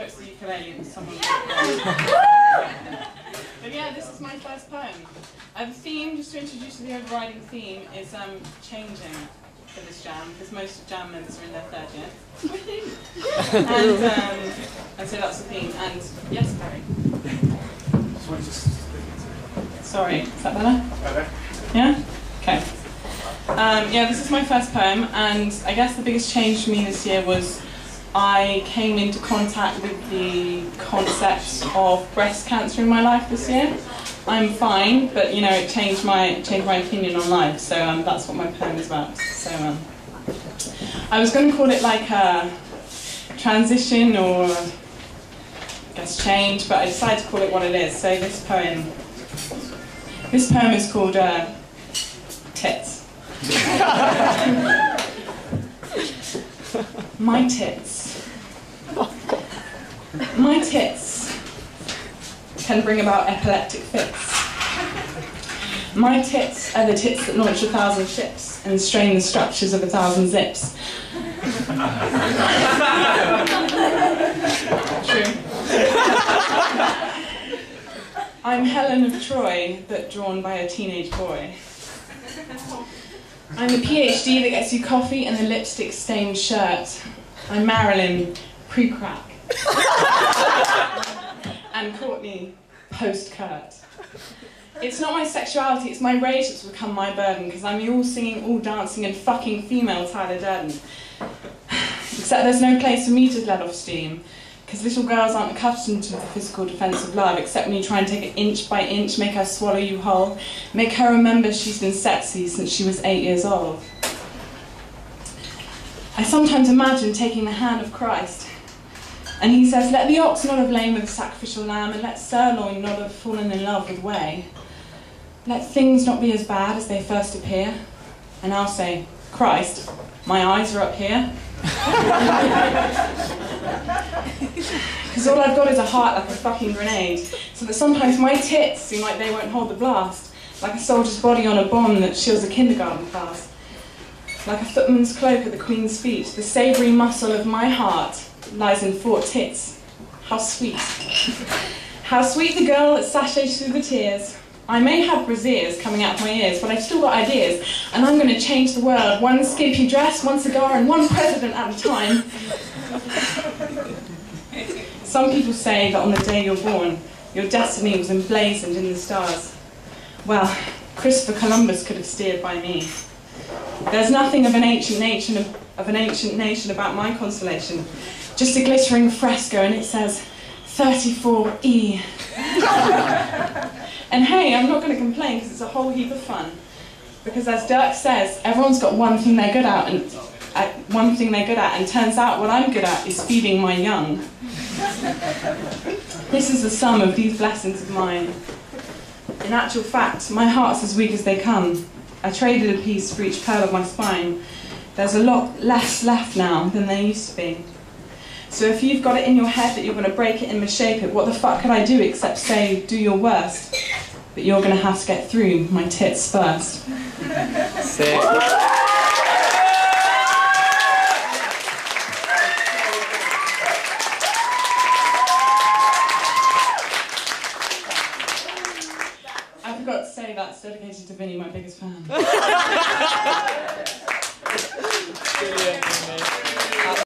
sure it's the ukulele that someone But yeah, this is my first poem. The theme, just to introduce you, the overriding theme is changing for this jam, because most of jam members are in their third year. And so that's the theme. And yes, Barry. Sorry, is that better? Okay. Yeah? Okay. Yeah, this is my first poem, and I guess the biggest change for me this year was I came into contact with the concept of breast cancer in my life this year. I'm fine, but you know, it changed my opinion on life, so that's what my poem is about. So I was going to call it like a transition or I guess change, but I decided to call it what it is. So this poem is called Tits. My tits. My tits can bring about epileptic fits. My tits are the tits that launch 1,000 ships and strain the structures of 1,000 zips. True. I'm Helen of Troy, but drawn by a teenage boy. I'm the PhD that gets you coffee and a lipstick-stained shirt. I'm Marilyn, pre-crack. And Courtney, post-Kurt. It's not my sexuality, it's my rage that's become my burden, because I'm the all-singing, all-dancing and fucking female Tyler Durden. Except there's no place for me to let off steam, because little girls aren't accustomed to the physical defence of love, except when you try and take it inch by inch, make her swallow you whole, make her remember she's been sexy since she was 8 years old. I sometimes imagine taking the hand of Christ, and he says, let the ox not have lain with the sacrificial lamb, and let sirloin not have fallen in love with whey. Let things not be as bad as they first appear. And I'll say, Christ, my eyes are up here. Because all I've got is a heart like a fucking grenade, so that sometimes my tits seem like they won't hold the blast, like a soldier's body on a bomb that shields a kindergarten class. Like a footman's cloak at the Queen's feet, the savoury muscle of my heart lies in 4 tits. How sweet. How sweet the girl that sashays through the tears. I may have brassieres coming out of my ears, but I've still got ideas, and I'm going to change the world, one skimpy dress, one cigar, and one president at a time. Some people say that on the day you're born, your destiny was emblazoned in the stars. Well, Christopher Columbus could have steered by me. There's nothing of an ancient nation about my constellation, just a glittering fresco, and it says 34E. And hey, I'm not going to complain because it's a whole heap of fun. Because as Dirk says, everyone's got one thing they're good at, and turns out what I'm good at is feeding my young. This is the sum of these blessings of mine. In actual fact, my heart's as weak as they come. I traded a piece for each pearl of my spine. There's a lot less left now than there used to be. So if you've got it in your head that you're going to break it and misshape it, what the fuck could I do except say, do your worst? But you're going to have to get through my tits first. Sick. I forgot to say that's dedicated to Vinny, my biggest fan.